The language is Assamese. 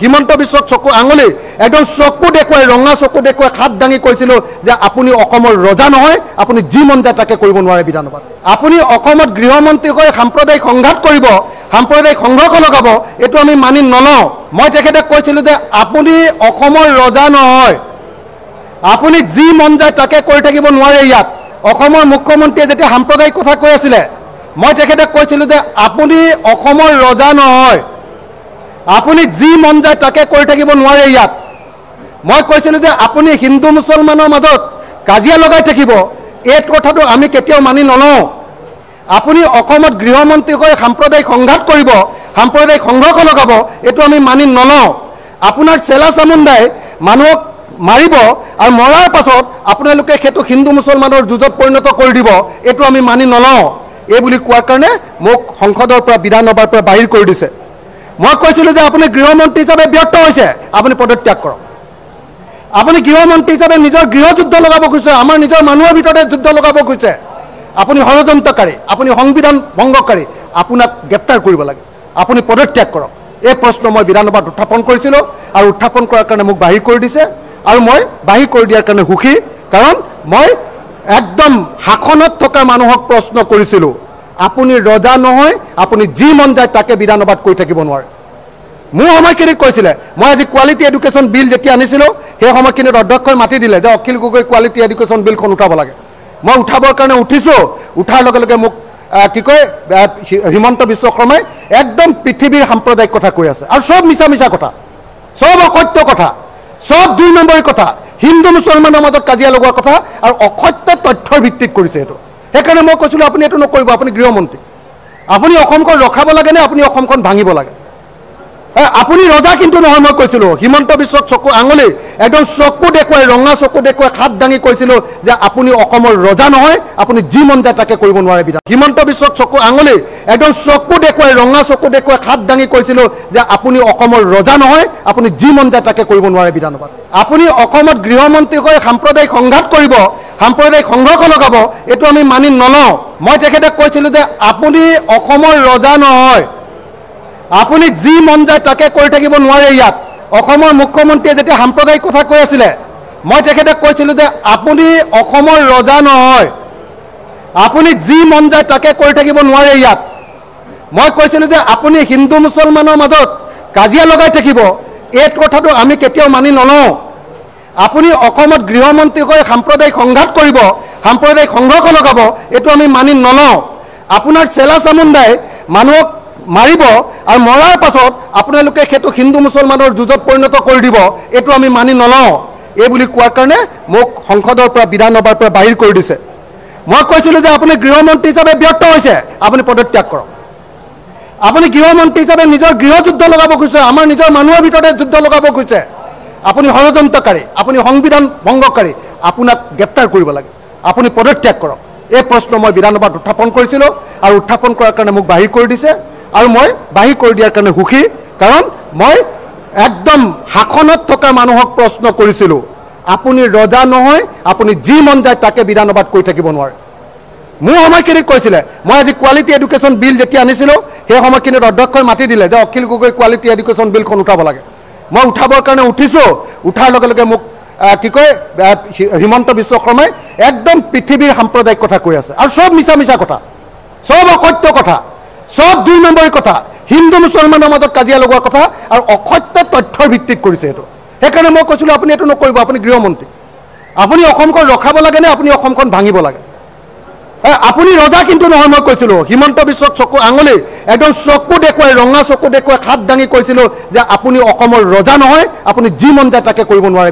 হিমন্ত বিশ্বক চকু আঙুলি একদম চকু দেখুৱাই ৰঙা চকু দেখুৱাই খাট দাঙি কৈছিল যে আপুনি অসমৰ ৰজা নহয়, আপুনি যি মন যায় তাকে কৰিব নোৱাৰে বিধানসভাত। আপুনি অসমত গৃহমন্ত্ৰী হৈ সাম্প্ৰদায়িক সংঘাত কৰিব, সাম্প্ৰদায়িক সংঘৰ্ষ লগাব, এইটো আমি মানি নলওঁ। মই তেখেতক কৈছিলোঁ যে আপুনি অসমৰ ৰজা নহয়, আপুনি যি মন যায় তাকে কৰি থাকিব নোৱাৰে। ইয়াত অসমৰ মুখ্যমন্ত্ৰীয়ে যেতিয়া সাম্প্ৰদায়িক কথা কৈ আছিলে, মই তেখেতক কৈছিলোঁ যে আপুনি অসমৰ ৰজা নহয়, আপুনি যি মন যায় তাকে কৰি থাকিব নোৱাৰে। ইয়াত মই কৈছিলোঁ যে আপুনি হিন্দু মুছলমানৰ মাজত কাজিয়া লগাই থাকিব, এই কথাটো আমি কেতিয়াও মানি নলওঁ। আপুনি অসমত গৃহমন্ত্ৰী হৈ সাম্প্ৰদায়িক সংঘাত কৰিব, সাম্প্ৰদায়িক সংঘৰ্ষ লগাব, এইটো আমি মানি নলওঁ। আপোনাৰ চেলা চামুণ্ডাই মানুহক মাৰিব আৰু মৰাৰ পাছত আপোনালোকে সেইটো হিন্দু মুছলমানৰ যুঁজত পৰিণত কৰি দিব, এইটো আমি মানি নলওঁ। এই বুলি কোৱাৰ কাৰণে মোক সংসদৰ পৰা বিধানসভাৰ পৰা বাহিৰ কৰি দিছে। মই কৈছিলোঁ যে আপুনি গৃহমন্ত্ৰী হিচাপে ব্যৰ্থ হৈছে, আপুনি পদত্যাগ কৰক। আপুনি গৃহমন্ত্ৰী হিচাপে নিজৰ গৃহযুদ্ধ লগাব খুজিছে, আমাৰ নিজৰ মানুহৰ ভিতৰতে যুদ্ধ লগাব খুজিছে। আপুনি ষড়যন্ত্ৰকাৰী, আপুনি সংবিধান ভংগকাৰী, আপোনাক গ্ৰেপ্তাৰ কৰিব লাগে, আপুনি পদত্যাগ কৰক। এই প্ৰশ্ন মই বিধানসভাত উত্থাপন কৰিছিলোঁ আৰু উত্থাপন কৰাৰ কাৰণে মোক বাহিৰ কৰি দিছে। আৰু মই বাহিৰ কৰি দিয়াৰ কাৰণে সুখী, কাৰণ মই একদম শাসনত থকা মানুহক প্ৰশ্ন কৰিছিলোঁ, আপুনি ৰজা নহয়, আপুনি যি মন যায় তাকে বিধানসভাত কৈ থাকিব নোৱাৰে। মোৰ সময়খিনিত কৈছিলে, মই আজি কোৱালিটি এডুকেশ্যন বিল যেতিয়া আনিছিলোঁ, সেই সময়খিনিত অধ্যক্ষই মাতি দিলে যে অখিল গগৈ কোৱালিটি এডুকেশ্যন বিলখন উঠাব লাগে। মই উঠাবৰ কাৰণে উঠিছোঁ, উঠাৰ লগে লগে মোক কি কয় হিমন্ত বিশ্ব শৰ্মাই একদম পৃথিৱীৰ সাম্প্ৰদায়িক কথা কৈ আছে, আৰু চব মিছা মিছা কথা, চব অসত্য কথা, চব 2 নম্বৰী কথা, হিন্দু মুছলমানৰ মাজত কাজিয়া লগোৱাৰ কথা, আৰু অসত্য তথ্যৰ ভিত্তিত কৰিছে এইটো। সেইকাৰণে মই কৈছিলোঁ আপুনি এইটো নকৰিব, আপুনি গৃহমন্ত্ৰী, আপুনি অসমখন ৰখাব লাগে নে আপুনি অসমখন ভাঙিব লাগে? আপুনি ৰজা কিন্তু নহয়। মই কৈছিলোঁ হিমন্ত বিশ্বক চকু আঙুলি একদম চকু দেখুৱাই ৰঙা চকু দেখুৱাই খাট দাঙি কৈছিলোঁ যে আপুনি অসমৰ ৰজা নহয়, আপুনি যি মন যায় তাকে কৰিব নোৱাৰে। হিমন্ত বিশ্বক চকু আঙুলি একদম চকু দেখুৱাই ৰঙা চকু দেখুৱাই খাট দাঙি কৈছিলোঁ যে আপুনি অসমৰ ৰজা নহয়, আপুনি যি মন যায় তাকে কৰিব নোৱাৰে বিধানসভাত। আপুনি অসমত গৃহমন্ত্ৰী হৈ সাম্প্ৰদায়িক সংঘাত কৰিব, সাম্প্ৰদায়িক সংঘৰ্ষ লগাব, এইটো আমি মানি নলওঁ। মই তেখেতক কৈছিলোঁ যে আপুনি অসমৰ ৰজা নহয়, আপুনি যি মন যায় তাকে কৰি থাকিব নোৱাৰে। ইয়াত অসমৰ মুখ্যমন্ত্ৰীয়ে যেতিয়া সাম্প্ৰদায়িক কথা কৈ আছিলে, মই তেখেতক কৈছিলোঁ যে আপুনি অসমৰ ৰজা নহয়, আপুনি যি মন যায় তাকে কৰি থাকিব নোৱাৰে। ইয়াত মই কৈছিলোঁ যে আপুনি হিন্দু মুছলমানৰ মাজত কাজিয়া লগাই থাকিব, এই কথাটো আমি কেতিয়াও মানি নলওঁ। আপুনি অসমত গৃহমন্ত্ৰী হৈ সাম্প্ৰদায়িক সংঘাত কৰিব, সাম্প্ৰদায়িক সংঘৰ্ষ লগাব, এইটো আমি মানি নলওঁ। আপোনাৰ চেলা চামুণ্ডাই মানুহক মাৰিব আৰু মৰাৰ পাছত আপোনালোকে সেইটো হিন্দু মুছলমানৰ যুঁজত পৰিণত কৰি দিব, এইটো আমি মানি নলওঁ। এই বুলি কোৱাৰ কাৰণে মোক সংসদৰ পৰা বিধানসভাৰ পৰা বাহিৰ কৰি দিছে। মই কৈছিলোঁ যে আপুনি গৃহমন্ত্ৰী হিচাপে ব্যৰ্থ হৈছে, আপুনি পদত্যাগ কৰক। আপুনি গৃহমন্ত্ৰী হিচাপে নিজৰ গৃহযুদ্ধ লগাব খুজিছে, আমাৰ নিজৰ মানুহৰ ভিতৰতে যুদ্ধ লগাব খুজিছে, আপুনি ষড়যন্ত্ৰকাৰী, আপুনি সংবিধান ভংগকাৰী, আপোনাক গ্ৰেপ্তাৰ কৰিব লাগে, আপুনি পদত্যাগ কৰক। এই প্ৰশ্ন মই বিধানসভাত উত্থাপন কৰিছিলোঁ আৰু উত্থাপন কৰাৰ কাৰণে মোক বাহিৰ কৰি দিছে। আৰু মই বাহিৰ কৰি দিয়াৰ কাৰণে সুখী, কাৰণ মই একদম শাসনত থকা মানুহক প্ৰশ্ন কৰিছিলোঁ, আপুনি ৰজা নহয়, আপুনি যি মন যায় তাকে বিধানসভাত কৈ থাকিব নোৱাৰে। মোৰ সময়খিনিত কৈছিলে, মই আজি কোৱালিটি এডুকেশ্যন বিল যেতিয়া আনিছিলোঁ, সেই সময়খিনিত অধ্যক্ষই মাতি দিলে যে অখিল গগৈ কোৱালিটি এডুকেশ্যন বিলখন উঠাব লাগে। মই উঠাবৰ কাৰণে উঠিছোঁ, উঠাৰ লগে লগে মোক কি কয় হিমন্ত বিশ্ব শৰ্মাই একদম পৃথিৱীৰ সাম্প্ৰদায়িক কথা কৈ আছে, আৰু চব মিছা মিছা কথা, চব অসত্য কথা, চব 2 নম্বৰী কথা, হিন্দু মুছলমানৰ মাজত কাজিয়া লগোৱাৰ কথা, আৰু অসত্য তথ্যৰ ভিত্তিত কৰিছে এইটো। সেইকাৰণে মই কৈছিলোঁ আপুনি এইটো নকৰিব, আপুনি গৃহমন্ত্ৰী, আপুনি অসমখন ৰখাব লাগে নে আপুনি অসমখন ভাঙিব লাগে? আপুনি ৰজা কিন্তু নহয়। মই কৈছিলোঁ হিমন্ত বিশ্বক চকু আঙুলি একদম চকু দেখুৱাই ৰঙা চকু দেখুৱাই খাট দাঙি কৈছিলোঁ যে আপুনি অসমৰ ৰজা নহয়, আপুনি যি মন যায় তাকে কৰিব নোৱাৰে।